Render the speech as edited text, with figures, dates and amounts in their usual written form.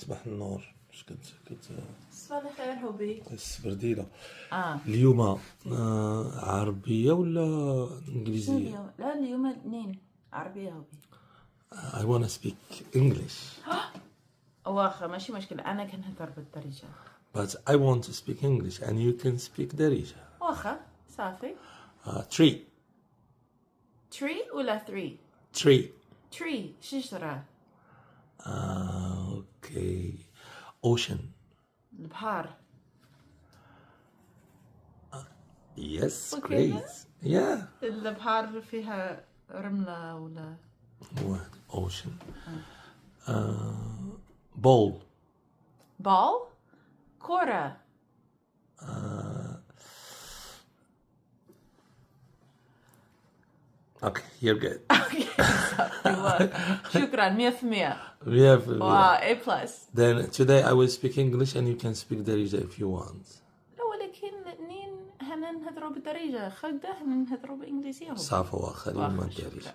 صباح النور. اش كنت صباح الخير هوبي. السبرديلة اه اليوم عربية ولا شنو انجليزية؟ اليوم؟ لا اليوم الاثنين عربية هوبي. I wanna speak English واخا ماشي مشكلة، أنا كنهضر بالدارجة. but I want to speak English and you can speak Darija. واخا صافي. Tree. تري ولا ثري؟ Tree. تري شجرة. Okay. Ocean. البحر. Yes, وكذا؟ great. Yeah. البحر فيها رملة ولا؟ What? Ocean. Ball. بال؟ كرة. Okay, you're good. شكرا 100%. We have. A plus. Then today I will speak English and you can speak Darija if you want. لا ولكن الاثنين هنا نهضروا بالدارجة، خلده هنا نهضروا بالإنجليزية. صافي واخا اليوم واخا، ما داريش. شكرا.